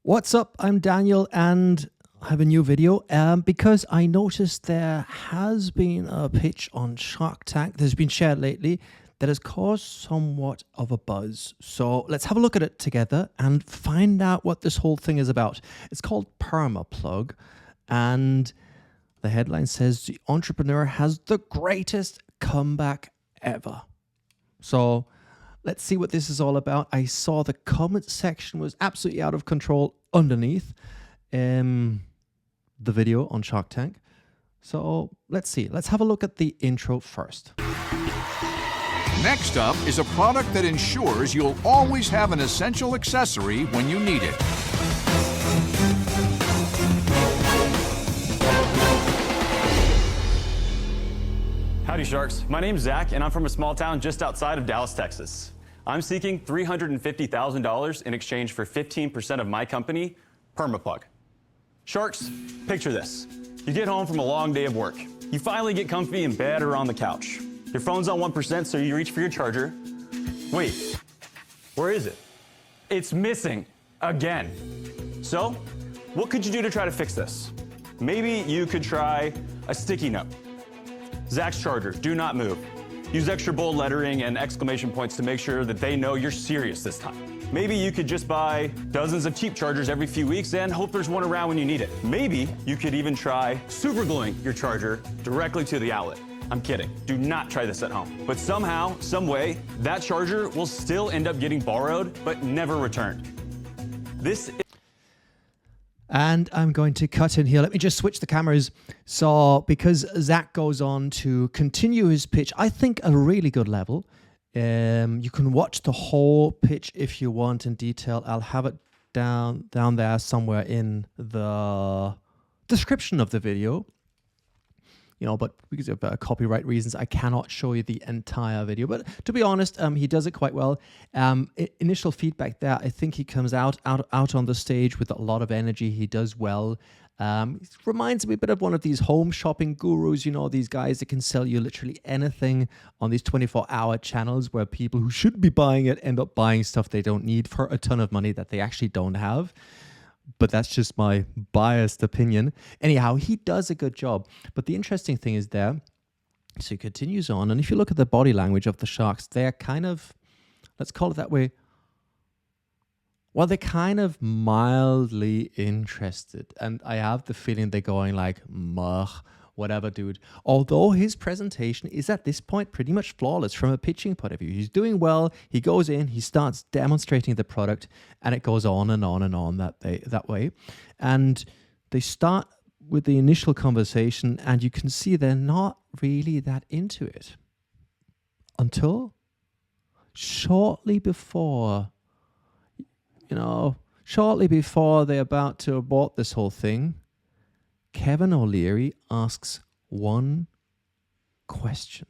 What's up? I'm Daniel and I have a new video because I noticed there has been a pitch on Shark Tank that's been shared lately that has caused somewhat of a buzz. So let's have a look at it together and find out what this whole thing is about. It's called PermaPlug, and the headline says the entrepreneur has the greatest comeback ever. So let's see what this is all about. I saw the comment section was absolutely out of control underneath the video on Shark Tank. So let's see. Let's have a look at the intro first. Next up is a product that ensures you'll always have an essential accessory when you need it. Howdy, Sharks. My name's Zach, and I'm from a small town just outside of Dallas, Texas. I'm seeking $350,000 in exchange for 15% of my company, PermaPlug. Sharks, picture this. You get home from a long day of work. You finally get comfy in bed or on the couch. Your phone's on 1%, so you reach for your charger. Wait, where is it? It's missing again. So, what could you do to try to fix this? Maybe you could try a sticky note. Zach's charger, do not move. Use extra bold lettering and exclamation points to make sure that they know you're serious this time. Maybe you could just buy dozens of cheap chargers every few weeks and hope there's one around when you need it. Maybe you could even try super gluing your charger directly to the outlet. I'm kidding. Do not try this at home. But somehow, some way, that charger will still end up getting borrowed but never returned. And I'm going to cut in here. Let me just switch the cameras. So, because Zach goes on to continue his pitch, I think at a really good level. You can watch the whole pitch if you want in detail. I'll have it down there somewhere in the description of the video. You know, but because of copyright reasons, I cannot show you the entire video. But to be honest, he does it quite well. Initial feedback there, I think he comes out on the stage with a lot of energy. He does well. It reminds me a bit of one of these home shopping gurus, you know, these guys that can sell you literally anything on these 24-hour channels where people who should be buying it end up buying stuff they don't need for a ton of money that they actually don't have. But that's just my biased opinion. Anyhow, he does a good job. But the interesting thing is there, so he continues on. And if you look at the body language of the Sharks, they're kind of, let's call it that way, well, they're kind of mildly interested. And I have the feeling they're going like, mugh, whatever, dude. Although his presentation is at this point pretty much flawless from a pitching point of view. He's doing well. He goes in, he starts demonstrating the product, and it goes on and on and on that way. And they start with the initial conversation, and you can see they're not really that into it until shortly before they're about to abort this whole thing. Kevin O'Leary asks one question.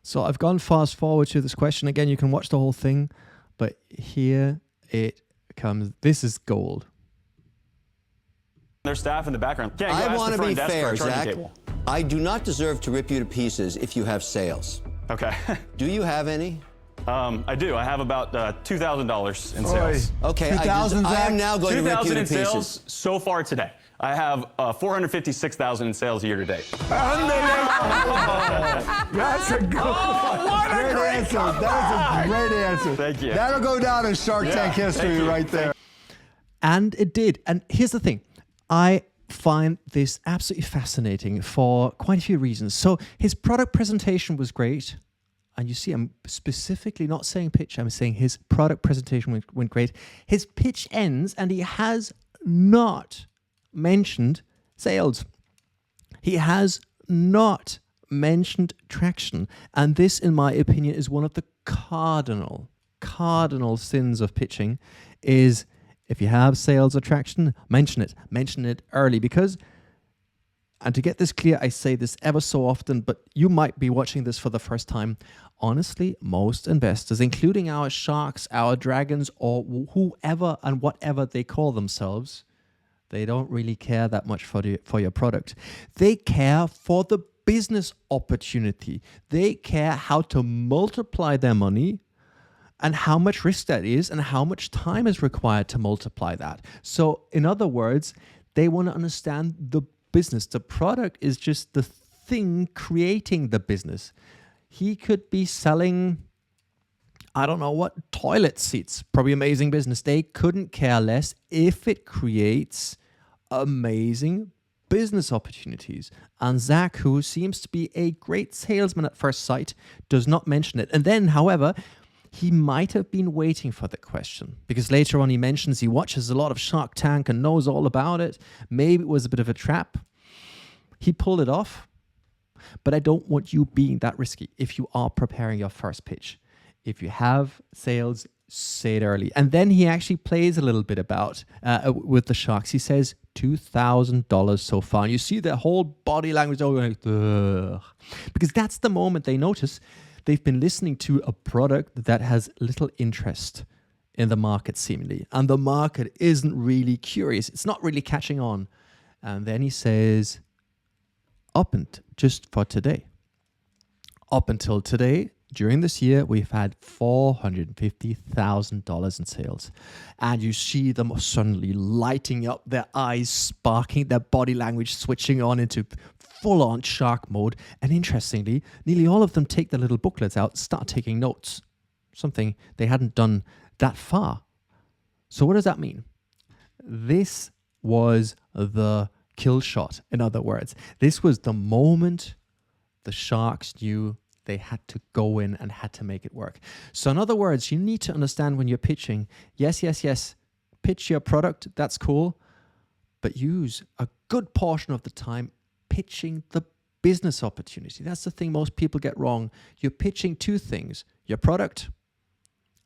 So I've gone fast forward to this question. Again, you can watch the whole thing, but here it comes. This is gold. Their staff in the background. I want to be fair, Zach. I do not deserve to rip you to pieces if you have sales. Okay. Do you have any? I do. I have about $2,000 in sales. Okay, I am now going to rip you to pieces. 2,000 in sales so far today. I have 456,000 in sales year to date. That's a good answer. That is a great answer. Thank you. That'll go down in Shark Tank history right there. And it did. And here's the thing. I find this absolutely fascinating for quite a few reasons. So his product presentation was great. And you see, I'm specifically not saying pitch. I'm saying his product presentation went great. His pitch ends and he has not mentioned sales. He has not mentioned traction. And this, in my opinion, is one of the cardinal sins of pitching is if you have sales or traction, mention it. Mention it early because, and to get this clear, I say this ever so often, but you might be watching this for the first time. Honestly, most investors, including our Sharks, our Dragons, or whoever and whatever they call themselves, they don't really care that much for your product. They care for the business opportunity. They care how to multiply their money and how much risk that is and how much time is required to multiply that. So in other words, they want to understand the business. The product is just the thing creating the business. He could be selling, I don't know what, toilet seats, probably amazing business. They couldn't care less if it creates amazing business opportunities. And Zach, who seems to be a great salesman at first sight, does not mention it. And then, however, he might have been waiting for the question, because later on he mentions he watches a lot of Shark Tank and knows all about it. Maybe it was a bit of a trap. He pulled it off, but I don't want you being that risky if you are preparing your first pitch. If you have sales, say it early. And then he actually plays a little bit about with the sharks. He says $2,000 so far. And you see the whole body language all like, ugh. Because that's the moment they notice they've been listening to a product that has little interest in the market, seemingly. And the market isn't really curious. It's not really catching on. And then he says, just for today. Up until today, during this year, we've had $450,000 in sales. And you see them suddenly lighting up, their eyes sparking, their body language switching on into full-on shark mode. And interestingly, nearly all of them take their little booklets out, start taking notes, something they hadn't done that far. So what does that mean? This was the kill shot, in other words. This was the moment the sharks knew they had to go in and had to make it work. So in other words, you need to understand when you're pitching, yes, pitch your product, that's cool, but use a good portion of the time pitching the business opportunity. That's the thing most people get wrong. You're pitching two things, your product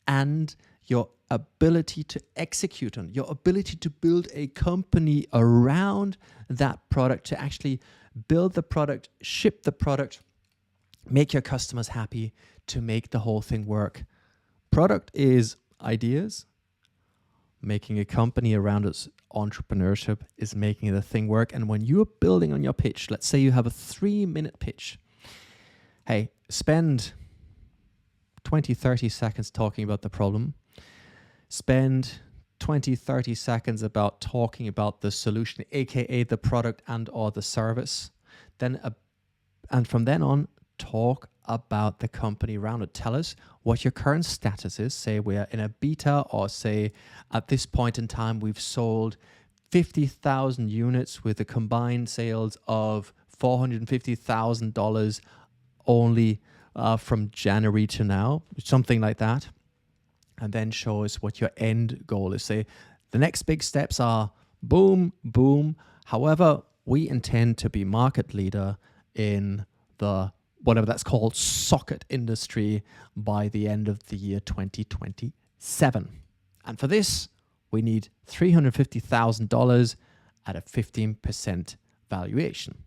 and your ability to execute on, your ability to build a company around that product, to actually build the product, ship the product, make your customers happy, to make the whole thing work. Product is ideas. Making a company around its entrepreneurship is making the thing work. And when you're building on your pitch, let's say you have a 3-minute pitch. Hey, spend 20, 30 seconds talking about the problem. Spend 20, 30 seconds about talking about the solution, aka the product and or the service. And from then on, talk about the company around it. Tell us what your current status is. Say we're in a beta, or say at this point in time we've sold 50,000 units with a combined sales of $450,000 only from January to now, something like that. And then show us what your end goal is. Say the next big steps are boom, boom. However, we intend to be market leader in the whatever that's called socket industry by the end of the year 2027. And for this, we need $350,000 at a 15% valuation.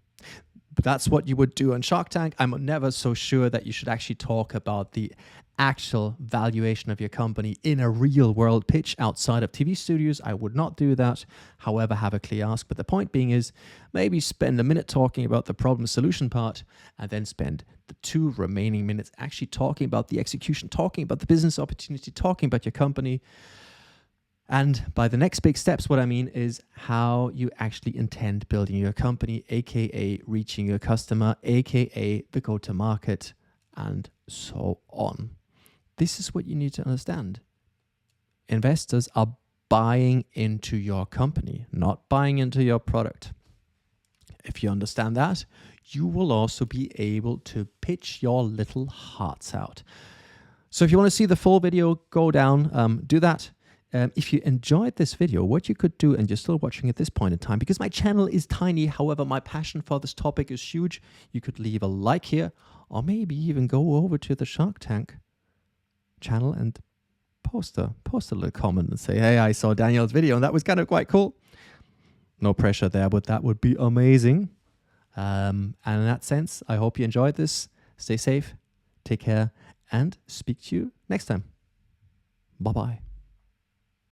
But that's what you would do on Shark Tank. I'm never so sure that you should actually talk about the actual valuation of your company in a real world pitch outside of TV studios. I would not do that. However, have a clear ask. But the point being is, maybe spend a minute talking about the problem solution part, and then spend the 2 remaining minutes actually talking about the execution, talking about the business opportunity, talking about your company. And by the next big steps, what I mean is how you actually intend building your company, aka reaching your customer, aka the go-to-market, and so on. This is what you need to understand. Investors are buying into your company, not buying into your product. If you understand that, you will also be able to pitch your little hearts out. So if you want to see the full video, go down, do that. If you enjoyed this video, what you could do, and you're still watching at this point in time, because my channel is tiny, however, my passion for this topic is huge, you could leave a like here, or maybe even go over to the Shark Tank channel and post a little comment and say, hey, I saw Daniel's video and that was kind of quite cool. No pressure there, but that would be amazing. And in that sense, I hope you enjoyed this. Stay safe, take care, and speak to you next time. Bye-bye.